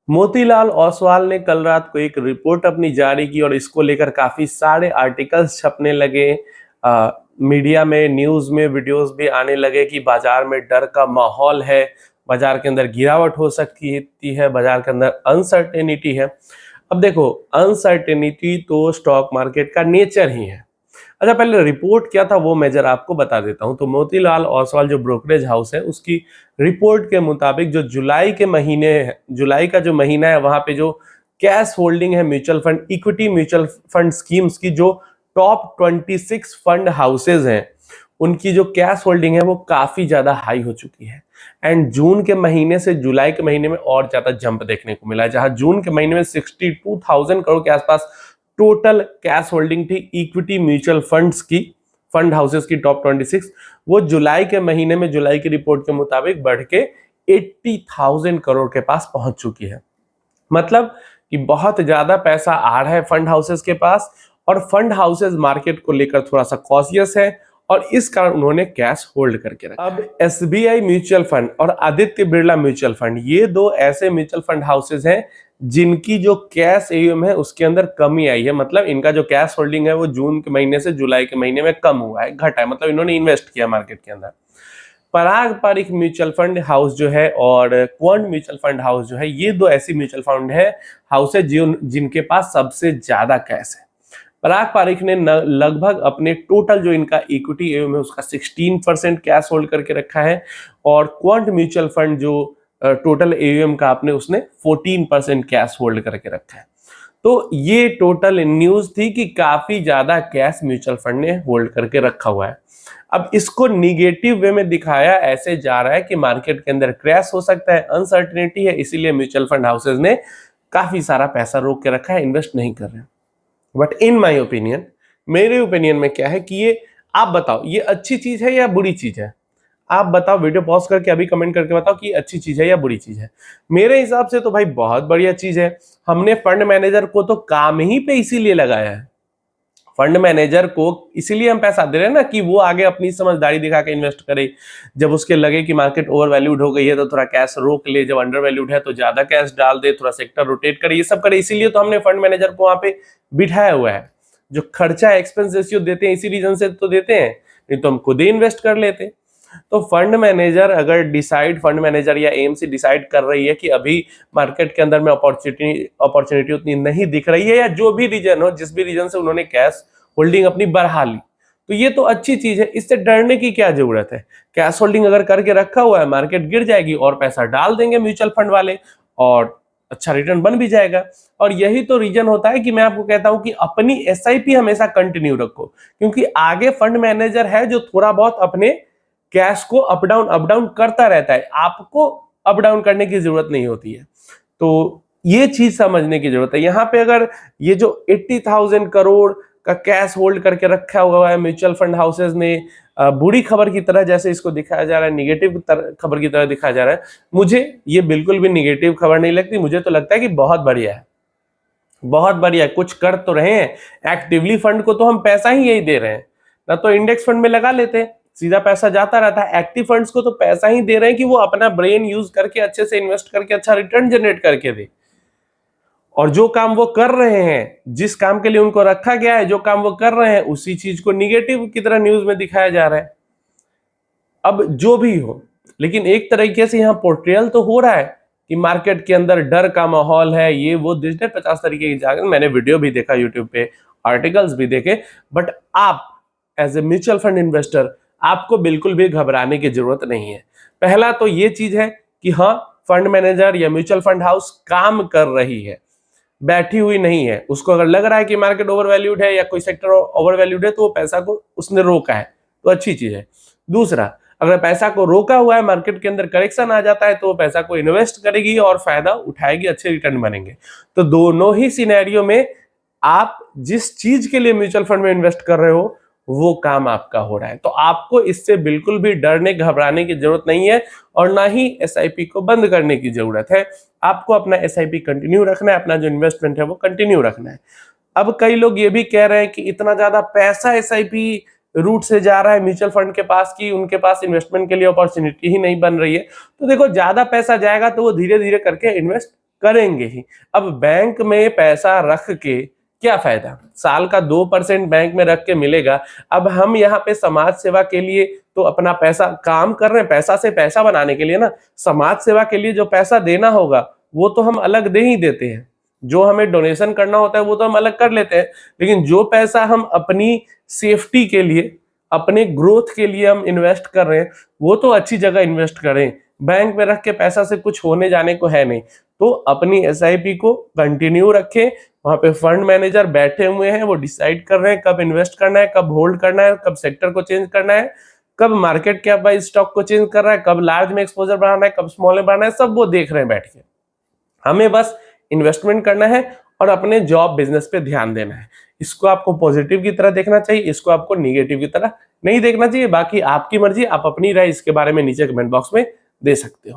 मोतीलाल ओसवाल ने कल रात को एक रिपोर्ट अपनी जारी की और इसको लेकर काफी सारे आर्टिकल्स छपने लगे। मीडिया में, न्यूज में वीडियोस भी आने लगे कि बाजार में डर का माहौल है, बाजार के अंदर गिरावट हो सकती है, बाजार के अंदर अनसर्टेनिटी है। अब देखो, अनसर्टेनिटी तो स्टॉक मार्केट का नेचर ही है। अच्छा, पहले रिपोर्ट क्या था वो मैं जरा आपको बता देता हूं। तो मोतीलाल ओसवाल जो ब्रोकरेज हाउस है, उसकी रिपोर्ट के मुताबिक जो जुलाई का जो महीना है, वहां पे जो कैश होल्डिंग है mutual fund, equity mutual fund schemes की, जो टॉप 26 फंड हाउसेज हैं, उनकी जो कैश होल्डिंग है वो काफी ज्यादा हाई हो चुकी है। एंड जून के महीने से जुलाई के महीने में और ज्यादा जंप देखने को मिला, जहां जून के महीने में 62,000 करोड़ के आसपास टोटल कैश होल्डिंग थी इक्विटी म्यूचुअल फंड्स की, फंड हाउसेस की टॉप 26। वो जुलाई के महीने में, जुलाई की रिपोर्ट के मुताबिक बढ़ के 80,000 करोड़ के पास पहुंच चुकी है। मतलब कि बहुत ज्यादा पैसा आ रहा है फंड हाउसेस के पास, और फंड हाउसेस मार्केट को लेकर थोड़ा सा कॉशियस है, और इस कारण उन्होंने कैश होल्ड करके रखा। अब एसबीआई म्यूचुअल फंड और आदित्य बिरला म्यूचुअल फंड, ये दो ऐसे म्यूचुअल फंड हाउसेस हैं जिनकी जो कैश एयूएम है उसके अंदर कमी आई है। मतलब इनका जो कैश होल्डिंग है वो जून के महीने से जुलाई के महीने में कम हुआ है, घटा है। मतलब इन्होंने इन्वेस्ट किया मार्केट के अंदर। पराग पारिख म्यूचुअल फंड हाउस जो है और क्वांट म्यूचुअल फंड हाउस जो है, ये दो ऐसी म्यूचुअल फंड है हाउस है जिनके पास सबसे ज्यादा कैश है। पराग पारिख ने लगभग अपने टोटल जो इनका इक्विटी एयूएम है उसका 16% कैश होल्ड करके रखा है, और क्वांट म्यूचुअल फंड जो टोटल एयूएम का आपने उसने 14% कैश होल्ड करके रखा है। तो ये टोटल न्यूज थी कि काफी ज्यादा कैश म्यूचुअल फंड ने होल्ड करके रखा हुआ है। अब इसको निगेटिव वे में दिखाया ऐसे जा रहा है कि मार्केट के अंदर क्रैश हो सकता है, अनसर्टेनिटी है, इसीलिए म्यूचुअल फंड हाउसेज ने काफी सारा पैसा रोक के रखा है, इन्वेस्ट नहीं कर रहे। बट इन माई ओपिनियन, मेरे ओपिनियन में क्या है कि ये, आप बताओ ये अच्छी चीज है या बुरी चीज है? आप बताओ, वीडियो पॉज करके अभी कमेंट करके बताओ कि अच्छी चीज है या बुरी चीज है। मेरे हिसाब से तो भाई बहुत बढ़िया चीज है। हमने फंड मैनेजर को तो काम ही पे इसीलिए लगाया है। फंड मैनेजर को इसीलिए हम पैसा दे रहे हैं ना कि वो आगे अपनी समझदारी दिखा के इन्वेस्ट करे। जब उसके लगे कि मार्केट ओवर वैल्यूड हो गई है तो थोड़ा कैश रोक ले, जब अंडर वैल्यूड है तो ज्यादा कैश डाल दे, थोड़ा सेक्टर रोटेट करे, ये सब करे। इसीलिए तो हमने फंड मैनेजर को वहां पे बिठाया हुआ है। जो खर्चा एक्सपेंस रेशियो देते हैं इसी रीजन से तो देते हैं, नहीं तो हम खुद ही इन्वेस्ट कर लेते। तो फंड मैनेजर अगर फंड मैनेजर या एएमसी डिसाइड कर रही है कि अभी मार्केट के अंदर में अपॉर्चुनिटी उतनी नहीं दिख रही है, या जो भी रीजन हो, जिस भी रीजन से उन्होंने कैश होल्डिंग अपनी बढ़ा ली, तो ये तो अच्छी चीज है। इससे डरने की क्या जरूरत है? कैश होल्डिंग अगर करके रखा हुआ है, मार्केट गिर जाएगी और पैसा डाल देंगे म्यूचुअल फंड वाले, और अच्छा रिटर्न बन भी जाएगा। और यही तो रीजन होता है कि मैं आपको कहता हूं कि अपनी एसआईपी हमेशा कंटिन्यू रखो, क्योंकि आगे फंड मैनेजर है जो थोड़ा बहुत अपने कैश को अप डाउन करता रहता है, आपको अप डाउन करने की जरूरत नहीं होती है। तो ये चीज समझने की जरूरत है। यहाँ पे अगर ये जो 80,000 करोड़ का कैश होल्ड करके रखा हुआ है म्यूचुअल फंड हाउसेज ने, बुरी खबर की तरह जैसे इसको दिखाया जा रहा है, निगेटिव खबर की तरह दिखाया जा रहा है, मुझे ये बिल्कुल भी निगेटिव खबर नहीं लगती। मुझे तो लगता है कि बहुत बढ़िया है, बहुत बढ़िया। कुछ कर तो रहे हैं एक्टिवली, फंड को तो हम पैसा ही यही दे रहे हैं ना, तो इंडेक्स फंड में लगा लेते हैं, सीधा पैसा जाता रहता है। एक्टिव फंड्स को तो पैसा ही दे रहे हैं कि वो अपना ब्रेन यूज करके अच्छे से इन्वेस्ट करके अच्छा रिटर्न जनरेट करके दे। और जो काम वो कर रहे हैं, जिस काम के लिए उनको रखा गया है, जो काम वो कर रहे हैं, उसी चीज को निगेटिव की तरह न्यूज में दिखाया जा रहा है। अब जो भी हो, लेकिन एक तरीके से यहाँ पोर्ट्रेयल तो हो रहा है कि मार्केट के अंदर डर का माहौल है, ये वो 50 तरीके की जाकर मैंने वीडियो भी देखा यूट्यूब पे, आर्टिकल्स भी देखे। बट आप as a mutual fund investor, आपको बिल्कुल भी घबराने की जरूरत नहीं है। पहला तो ये चीज है कि हाँ, फंड मैनेजर या म्यूचुअल फंड हाउस काम कर रही है, बैठी हुई नहीं है। उसको अगर लग रहा है कि मार्केट ओवर वैल्यूड है या कोई सेक्टर ओवर वैल्यूड है, तो वो पैसा को उसने रोका है, तो अच्छी चीज है। दूसरा, अगर पैसा को रोका हुआ है, मार्केट के अंदर करेक्शन आ जाता है, तो वो पैसा को इन्वेस्ट करेगी और फायदा उठाएगी, अच्छे रिटर्न बनेंगे। तो दोनों ही सिनेरियो में आप जिस चीज के लिए म्यूचुअल फंड में इन्वेस्ट कर रहे हो, वो काम आपका हो रहा है। तो आपको इससे बिल्कुल भी डरने घबराने की जरूरत नहीं है, और ना ही एसआईपी को बंद करने की जरूरत है। आपको अपना एसआईपी कंटिन्यू रखना है, अपना जो इन्वेस्टमेंट है वो कंटिन्यू रखना है। अब कई लोग ये भी कह रहे हैं कि इतना ज्यादा पैसा एसआईपी रूट से जा रहा है म्यूचुअल फंड के पास कि उनके पास इन्वेस्टमेंट के लिए अपॉर्चुनिटी ही नहीं बन रही है। तो देखो, ज्यादा पैसा जाएगा तो वो धीरे धीरे करके इन्वेस्ट करेंगे ही। अब बैंक में पैसा रख के क्या फायदा, साल का 2% बैंक में रख के मिलेगा। अब हम यहाँ पे समाज सेवा के लिए तो अपना पैसा काम कर रहे हैं, पैसा से पैसा बनाने के लिए ना, समाज सेवा के लिए जो पैसा देना होगा वो तो हम अलग दे ही देते हैं, जो हमें डोनेशन करना होता है वो तो हम अलग कर लेते हैं, लेकिन जो पैसा हम अपनी सेफ्टी के लिए, अपने ग्रोथ के लिए हम इन्वेस्ट कर रहे हैं वो तो अच्छी जगह इन्वेस्ट करें। बैंक में रख के पैसा से कुछ होने जाने को है नहीं, तो अपनी एसआईपी को कंटिन्यू रखें। वहां पे फंड मैनेजर बैठे हुए हैं, वो डिसाइड कर रहे हैं कब इन्वेस्ट करना है, कब होल्ड करना है, कब सेक्टर को चेंज करना है, कब मार्केट कैप वाइज स्टॉक को चेंज कर रहा है, कब लार्ज में एक्सपोजर बढ़ाना है, कब स्मॉल में बढ़ाना है, सब वो देख रहे हैं बैठ के। हमें बस इन्वेस्टमेंट करना है और अपने जॉब बिजनेस पे ध्यान देना है। इसको आपको पॉजिटिव की तरह देखना चाहिए, इसको आपको निगेटिव की तरह नहीं देखना चाहिए। बाकी आपकी मर्जी, आप अपनी राय इसके बारे में नीचे कमेंट बॉक्स में दे सकते हो।